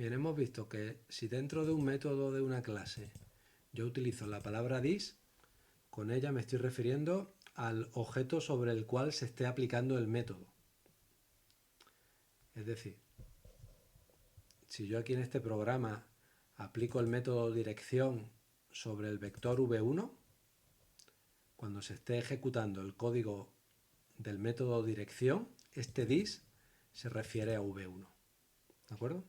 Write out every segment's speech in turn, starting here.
Bien, hemos visto que si dentro de un método de una clase yo utilizo la palabra this, con ella me estoy refiriendo al objeto sobre el cual se esté aplicando el método. Es decir, si yo aquí en este programa aplico el método dirección sobre el vector v1, cuando se esté ejecutando el código del método dirección, este this se refiere a v1. ¿De acuerdo?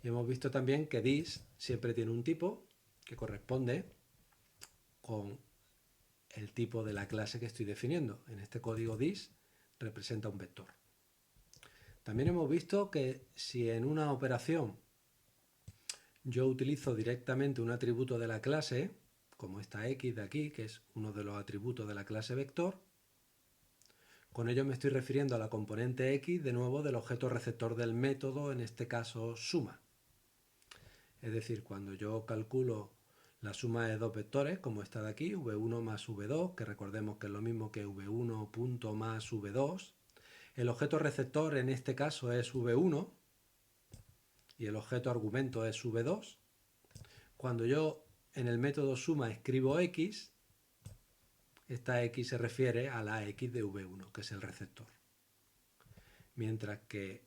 Y hemos visto también que this siempre tiene un tipo que corresponde con el tipo de la clase que estoy definiendo. En este código this representa un vector. También hemos visto que si en una operación yo utilizo directamente un atributo de la clase, como esta x de aquí, que es uno de los atributos de la clase vector, con ello me estoy refiriendo a la componente x, de nuevo, del objeto receptor del método, en este caso suma. Es decir, cuando yo calculo la suma de dos vectores, como esta de aquí, v1 más v2, que recordemos que es lo mismo que v1 punto más v2, el objeto receptor en este caso es v1 y el objeto argumento es v2. Cuando yo en el método suma escribo x, esta x se refiere a la x de v1, que es el receptor. Mientras que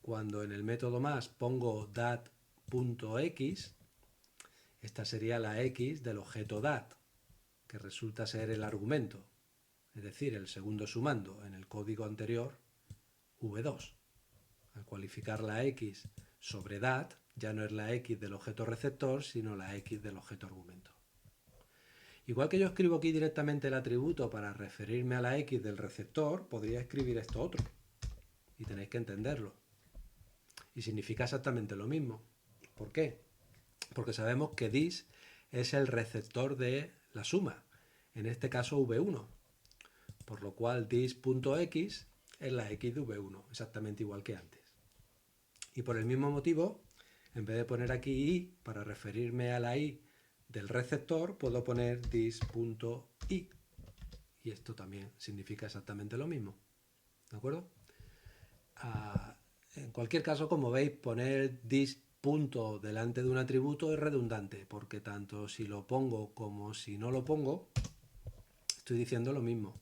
cuando en el método más pongo dat.x, esta sería la x del objeto dat, que resulta ser el argumento, es decir, el segundo sumando en el código anterior, v2. Al cualificar la x sobre dat, ya no es la x del objeto receptor, sino la x del objeto argumento. Igual que yo escribo aquí directamente el atributo para referirme a la x del receptor, podría escribir esto otro, y tenéis que entenderlo. Y significa exactamente lo mismo. ¿Por qué? Porque sabemos que this es el receptor de la suma, en este caso v1, por lo cual this.x es la x de v1, exactamente igual que antes. Y por el mismo motivo, en vez de poner aquí i para referirme a la i del receptor, puedo poner this.i. Y esto también significa exactamente lo mismo. ¿De acuerdo? En cualquier caso, como veis, poner this punto delante de un atributo es redundante, porque tanto si lo pongo como si no lo pongo, estoy diciendo lo mismo.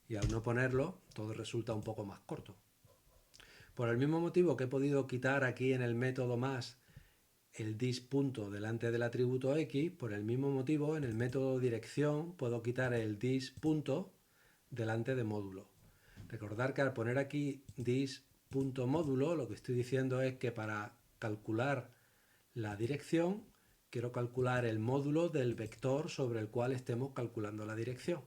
Y al no ponerlo, todo resulta un poco más corto. Por el mismo motivo que he podido quitar aquí en el método más el this punto delante del atributo x, por el mismo motivo en el método dirección puedo quitar el this punto delante de módulo. Recordar que al poner aquí this punto módulo, lo que estoy diciendo es que para calcular la dirección quiero calcular el módulo del vector sobre el cual estemos calculando la dirección.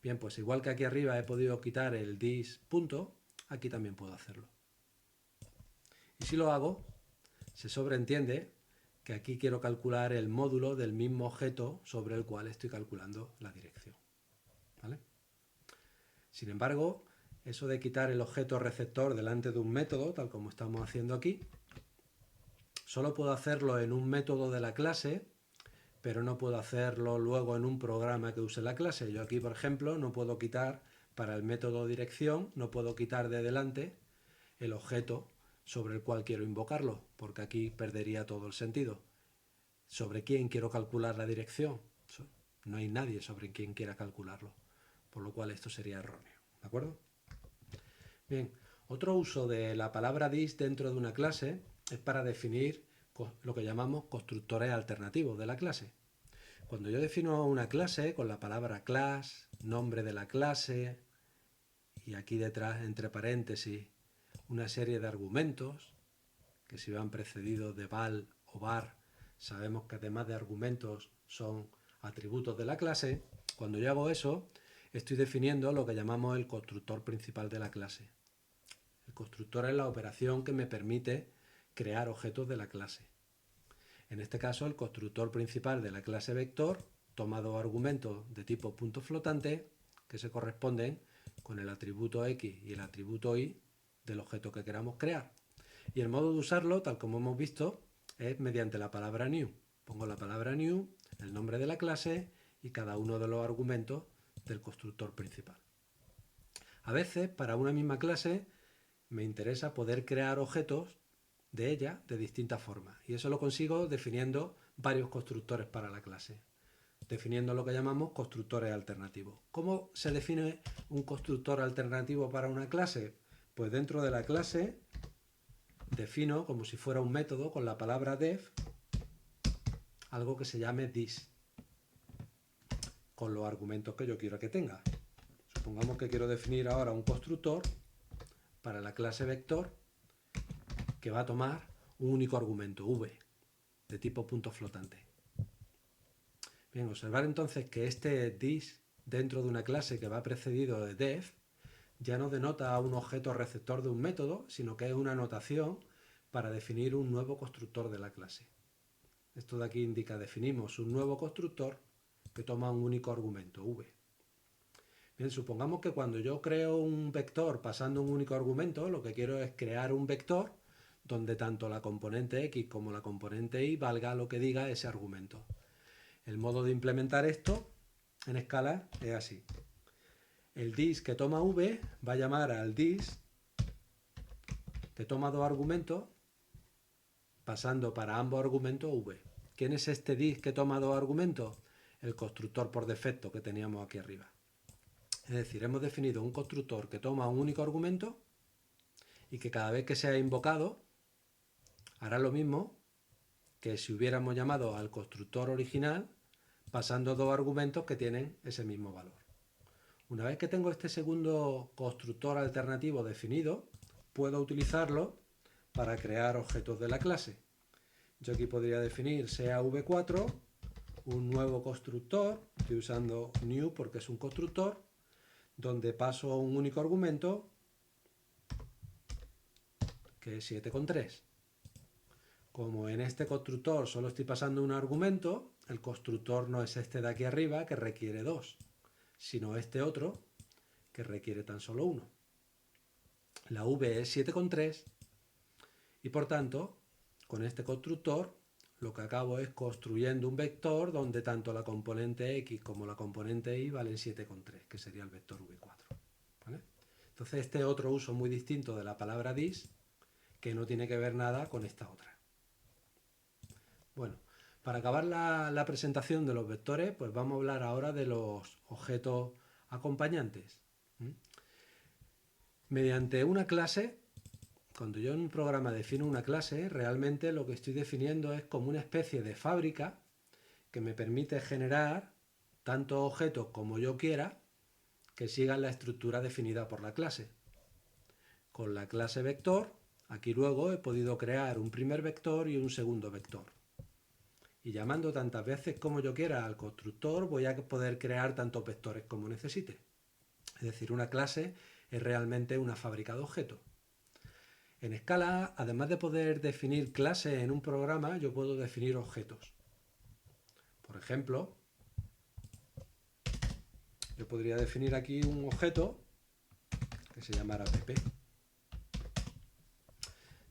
Bien, pues igual que aquí arriba he podido quitar el this punto, aquí también puedo hacerlo. Y si lo hago, se sobreentiende que aquí quiero calcular el módulo del mismo objeto sobre el cual estoy calculando la dirección. ¿Vale? Sin embargo, eso de quitar el objeto receptor delante de un método, tal como estamos haciendo aquí, solo puedo hacerlo en un método de la clase, pero no puedo hacerlo luego en un programa que use la clase. Yo aquí, por ejemplo, no puedo quitar, para el método dirección, no puedo quitar de delante el objeto sobre el cual quiero invocarlo, porque aquí perdería todo el sentido. ¿Sobre quién quiero calcular la dirección? No hay nadie sobre quien quiera calcularlo, por lo cual esto sería erróneo. ¿De acuerdo? Bien, otro uso de la palabra this dentro de una clase es para definir lo que llamamos constructores alternativos de la clase. Cuando yo defino una clase con la palabra class, nombre de la clase, y aquí detrás, entre paréntesis, una serie de argumentos que si van precedidos de val o var, sabemos que además de argumentos son atributos de la clase. Cuando yo hago eso, estoy definiendo lo que llamamos el constructor principal de la clase. El constructor es la operación que me permite crear objetos de la clase. En este caso, el constructor principal de la clase vector toma dos argumentos de tipo punto flotante que se corresponden con el atributo x y el atributo y del objeto que queramos crear. Y el modo de usarlo, tal como hemos visto, es mediante la palabra new. Pongo la palabra new, el nombre de la clase y cada uno de los argumentos del constructor principal. A veces, para una misma clase, me interesa poder crear objetos de ella de distintas formas. Y eso lo consigo definiendo varios constructores para la clase, definiendo lo que llamamos constructores alternativos. ¿Cómo se define un constructor alternativo para una clase? Pues dentro de la clase defino, como si fuera un método, con la palabra def, algo que se llame this, con los argumentos que yo quiero que tenga. Supongamos que quiero definir ahora un constructor para la clase vector que va a tomar un único argumento, v, de tipo punto flotante. Bien, observar entonces que este this dentro de una clase que va precedido de def ya no denota a un objeto receptor de un método, sino que es una notación para definir un nuevo constructor de la clase. Esto de aquí indica definimos un nuevo constructor que toma un único argumento, v. Bien, supongamos que cuando yo creo un vector pasando un único argumento, lo que quiero es crear un vector donde tanto la componente x como la componente y valga lo que diga ese argumento. El modo de implementar esto en Scala es así. El this que toma v va a llamar al this que toma dos argumentos pasando para ambos argumentos v. ¿Quién es este this que toma dos argumentos? El constructor por defecto que teníamos aquí arriba. Es decir, hemos definido un constructor que toma un único argumento y que cada vez que sea invocado hará lo mismo que si hubiéramos llamado al constructor original pasando dos argumentos que tienen ese mismo valor. Una vez que tengo este segundo constructor alternativo definido, puedo utilizarlo para crear objetos de la clase. Yo aquí podría definir sea v4 un nuevo constructor, estoy usando new porque es un constructor, donde paso un único argumento que es 7,3. Como en este constructor solo estoy pasando un argumento, el constructor no es este de aquí arriba que requiere 2, sino este otro que requiere tan solo 1. La v es 7,3 y por tanto, con este constructor lo que acabo es construyendo un vector donde tanto la componente x como la componente y valen 7,3, que sería el vector v4. ¿Vale? Entonces este es otro uso muy distinto de la palabra this, que no tiene que ver nada con esta otra. Bueno, para acabar la presentación de los vectores, pues vamos a hablar ahora de los objetos acompañantes. Mediante una clase, cuando yo en un programa defino una clase, realmente lo que estoy definiendo es como una especie de fábrica que me permite generar tantos objetos como yo quiera que sigan la estructura definida por la clase. Con la clase vector, aquí luego he podido crear un primer vector y un segundo vector. Y llamando tantas veces como yo quiera al constructor, voy a poder crear tantos vectores como necesite. Es decir, una clase es realmente una fábrica de objetos. En Scala, además de poder definir clases en un programa, yo puedo definir objetos. Por ejemplo, yo podría definir aquí un objeto que se llamara pp.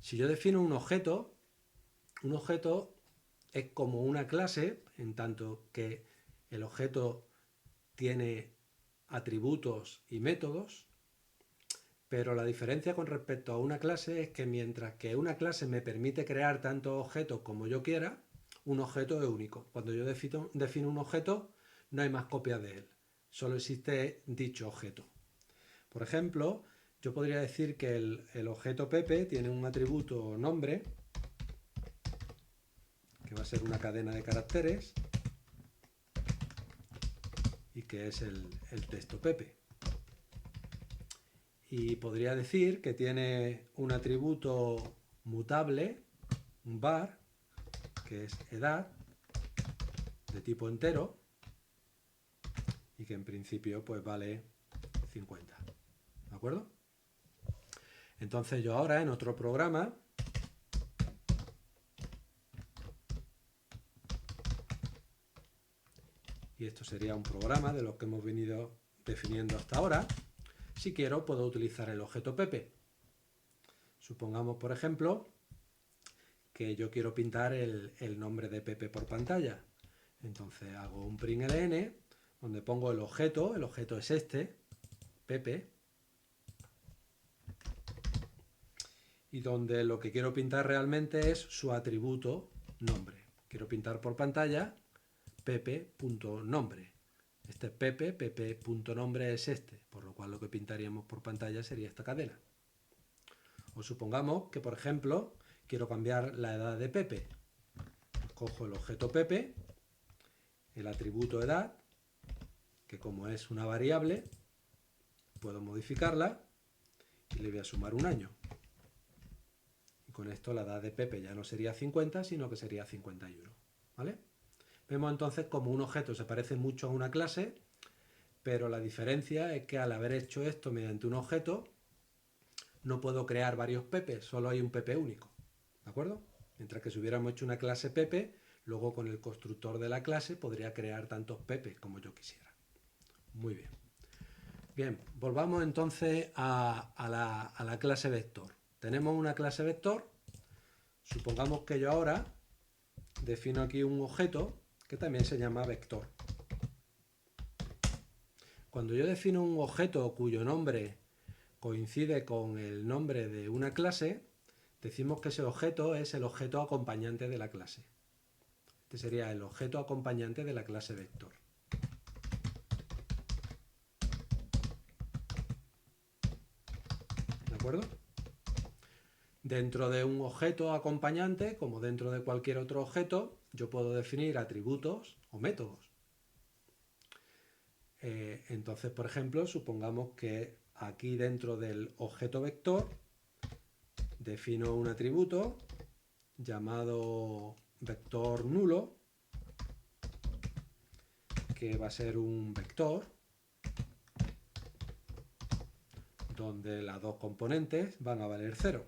Si yo defino un objeto es como una clase, en tanto que el objeto tiene atributos y métodos, pero la diferencia con respecto a una clase es que mientras que una clase me permite crear tantos objetos como yo quiera, un objeto es único. Cuando yo defino un objeto, no hay más copias de él, solo existe dicho objeto. Por ejemplo, yo podría decir que el objeto Pepe tiene un atributo nombre, que va a ser una cadena de caracteres, y que es el texto Pepe. Y podría decir que tiene un atributo mutable, un var, que es edad, de tipo entero, y que en principio pues vale 50. ¿De acuerdo? Entonces yo ahora en otro programa y esto sería un programa de los que hemos venido definiendo hasta ahora. Si quiero, puedo utilizar el objeto Pepe. Supongamos, por ejemplo, que yo quiero pintar el nombre de Pepe por pantalla. Entonces hago un println donde pongo el objeto es este, Pepe, y donde lo que quiero pintar realmente es su atributo nombre. Quiero pintar por pantalla pepe.nombre. Este es pepe.nombre es este, por lo cual lo que pintaríamos por pantalla sería esta cadena. O supongamos que, por ejemplo, quiero cambiar la edad de Pepe. Cojo el objeto Pepe, el atributo edad, que como es una variable, puedo modificarla y le voy a sumar un año. Y con esto la edad de Pepe ya no sería 50, sino que sería 51. ¿Vale? Vemos entonces como un objeto se parece mucho a una clase, pero la diferencia es que al haber hecho esto mediante un objeto, no puedo crear varios Pepes, solo hay un Pepe único. ¿De acuerdo? Mientras que si hubiéramos hecho una clase Pepe, luego con el constructor de la clase podría crear tantos Pepes como yo quisiera. Muy bien. Bien, volvamos entonces a la clase vector. Tenemos una clase vector. Supongamos que yo ahora defino aquí un objeto que también se llama vector. Cuando yo defino un objeto cuyo nombre coincide con el nombre de una clase, decimos que ese objeto es el objeto acompañante de la clase. Este sería el objeto acompañante de la clase vector. ¿De acuerdo? Dentro de un objeto acompañante, como dentro de cualquier otro objeto, yo puedo definir atributos o métodos. Entonces, por ejemplo, supongamos que aquí dentro del objeto vector defino un atributo llamado vector nulo, que va a ser un vector donde las dos componentes van a valer 0.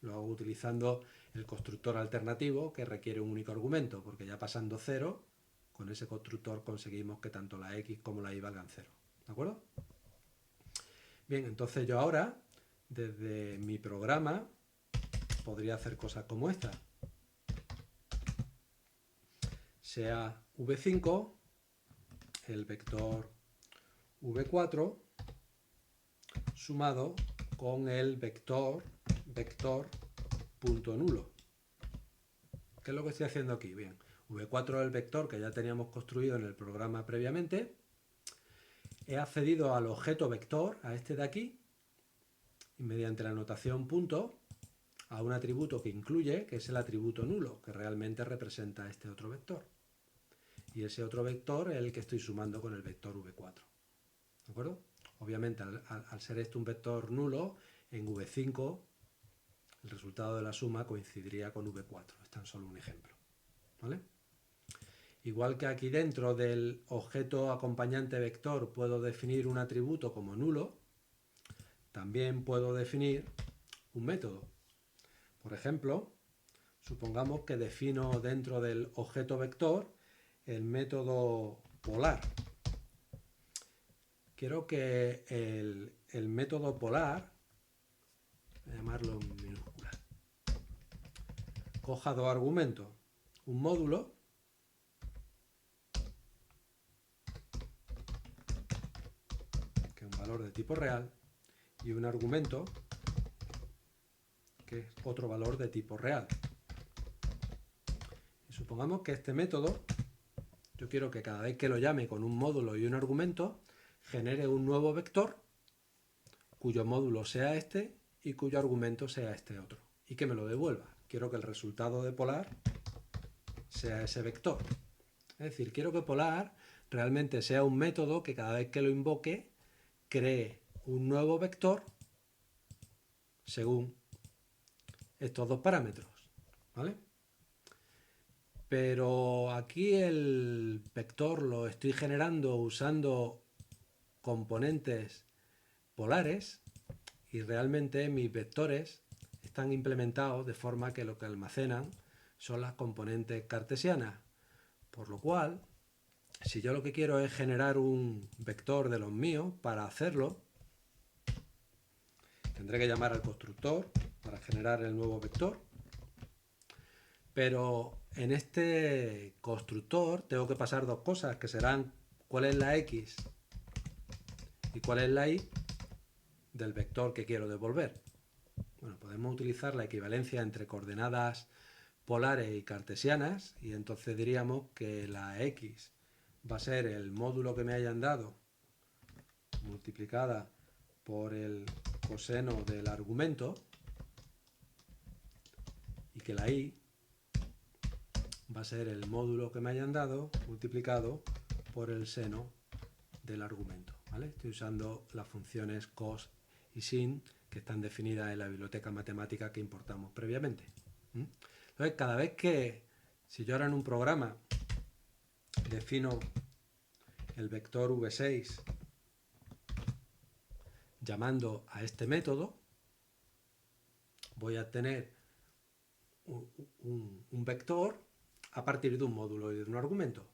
Lo hago utilizando el constructor alternativo que requiere un único argumento, porque ya pasando 0, con ese constructor conseguimos que tanto la x como la y valgan 0. ¿De acuerdo? Bien, entonces yo ahora, desde mi programa, podría hacer cosas como esta. Sea v5, el vector v4, sumado con el vector punto nulo. ¿Qué es lo que estoy haciendo aquí? Bien, v4 es el vector que ya teníamos construido en el programa previamente. He accedido al objeto vector, a este de aquí, y mediante la notación punto, a un atributo que incluye, que es el atributo nulo, que realmente representa este otro vector. Y ese otro vector es el que estoy sumando con el vector v4. ¿De acuerdo? Obviamente, al ser esto un vector nulo, en v5 el resultado de la suma coincidiría con v4. Es tan solo un ejemplo. ¿Vale? Igual que aquí dentro del objeto acompañante vector puedo definir un atributo como nulo, también puedo definir un método. Por ejemplo, supongamos que defino dentro del objeto vector el método polar. Quiero que el método polar, voy a llamarlo en minúscula, coja dos argumentos, un módulo que es un valor de tipo real y un argumento que es otro valor de tipo real. Y supongamos que este método, yo quiero que cada vez que lo llame con un módulo y un argumento, genere un nuevo vector cuyo módulo sea este y cuyo argumento sea este otro, y que me lo devuelva. Quiero que el resultado de polar sea ese vector. Es decir, quiero que polar realmente sea un método que cada vez que lo invoque cree un nuevo vector según estos dos parámetros. ¿Vale? Pero aquí el vector lo estoy generando usando componentes polares y realmente mis vectores están implementados de forma que lo que almacenan son las componentes cartesianas. Por lo cual, si yo lo que quiero es generar un vector de los míos, para hacerlo tendré que llamar al constructor para generar el nuevo vector. Pero en este constructor tengo que pasar dos cosas, que serán cuál es la x y cuál es la y del vector que quiero devolver. Bueno, podemos utilizar la equivalencia entre coordenadas polares y cartesianas y entonces diríamos que la x va a ser el módulo que me hayan dado multiplicada por el coseno del argumento y que la y va a ser el módulo que me hayan dado multiplicado por el seno del argumento, ¿vale? Estoy usando las funciones cos y sin que están definidas en la biblioteca matemática que importamos previamente. Entonces, cada vez que, si yo ahora en un programa defino el vector v6 llamando a este método, voy a tener un vector a partir de un módulo y de un argumento.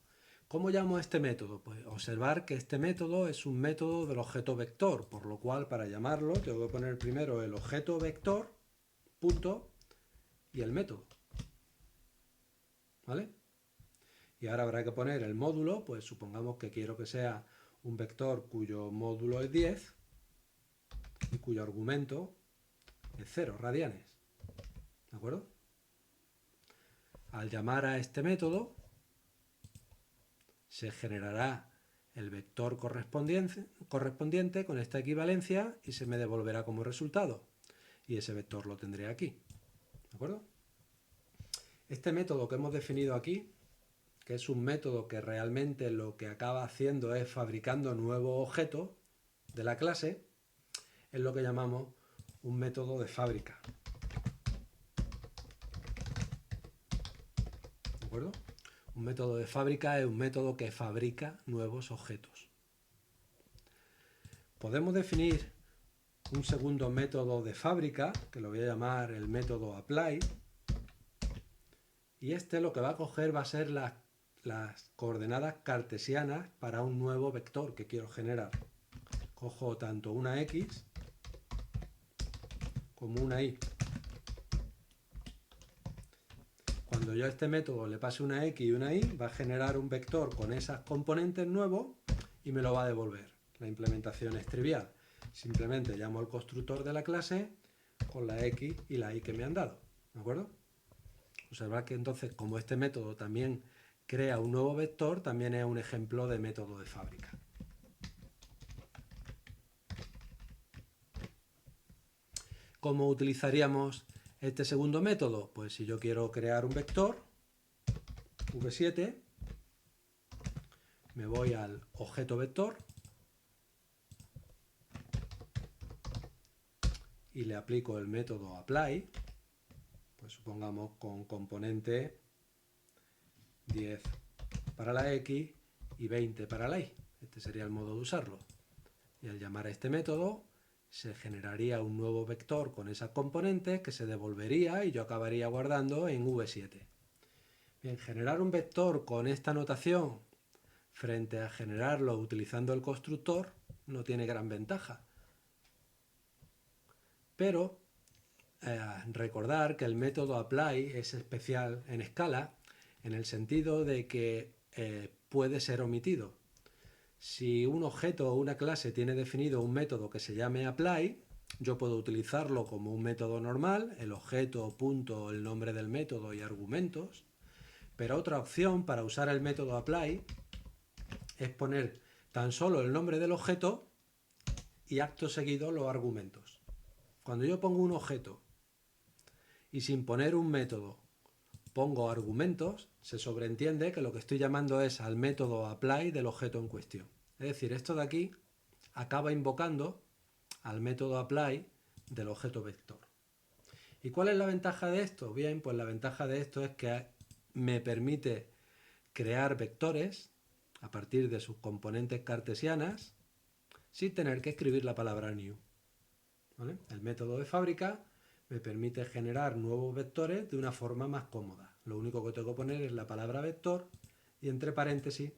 ¿Cómo llamo a este método? Pues observar que este método es un método del objeto vector, por lo cual para llamarlo tengo que poner primero el objeto vector, punto, y el método. ¿Vale? Y ahora habrá que poner el módulo, pues supongamos que quiero que sea un vector cuyo módulo es 10 y cuyo argumento es 0 radianes. ¿De acuerdo? Al llamar a este método, se generará el vector correspondiente con esta equivalencia y se me devolverá como resultado. Y ese vector lo tendré aquí. ¿De acuerdo? Este método que hemos definido aquí, que es un método que realmente lo que acaba haciendo es fabricando nuevos objetos de la clase, es lo que llamamos un método de fábrica. ¿De acuerdo? Un método de fábrica es un método que fabrica nuevos objetos. Podemos definir un segundo método de fábrica, que lo voy a llamar el método apply, y este lo que va a coger va a ser las coordenadas cartesianas para un nuevo vector que quiero generar. Cojo tanto una x como una y. Cuando yo a este método le pase una x y una y, va a generar un vector con esas componentes nuevos y me lo va a devolver. La implementación es trivial. Simplemente llamo al constructor de la clase con la x y la y que me han dado. ¿De acuerdo? Observad que entonces, como este método también crea un nuevo vector, también es un ejemplo de método de fábrica. ¿Cómo utilizaríamos este segundo método? Pues si yo quiero crear un vector, v7, me voy al objeto vector y le aplico el método apply, pues supongamos con componente 10 para la x y 20 para la y. Este sería el modo de usarlo. Y al llamar a este método se generaría un nuevo vector con esas componentes que se devolvería y yo acabaría guardando en v7. Bien, generar un vector con esta notación frente a generarlo utilizando el constructor no tiene gran ventaja. Pero recordar que el método apply es especial en escala en el sentido de que puede ser omitido. Si un objeto o una clase tiene definido un método que se llame apply, yo puedo utilizarlo como un método normal, el objeto, punto, el nombre del método y argumentos, pero otra opción para usar el método apply es poner tan solo el nombre del objeto y acto seguido los argumentos. Cuando yo pongo un objeto y sin poner un método pongo argumentos, se sobreentiende que lo que estoy llamando es al método apply del objeto en cuestión. Es decir, esto de aquí acaba invocando al método apply del objeto vector. ¿Y cuál es la ventaja de esto? Bien, pues la ventaja de esto es que me permite crear vectores a partir de sus componentes cartesianas sin tener que escribir la palabra new. ¿Vale? El método de fábrica me permite generar nuevos vectores de una forma más cómoda. Lo único que tengo que poner es la palabra vector y entre paréntesis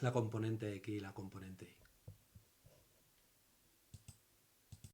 la componente x y la componente y.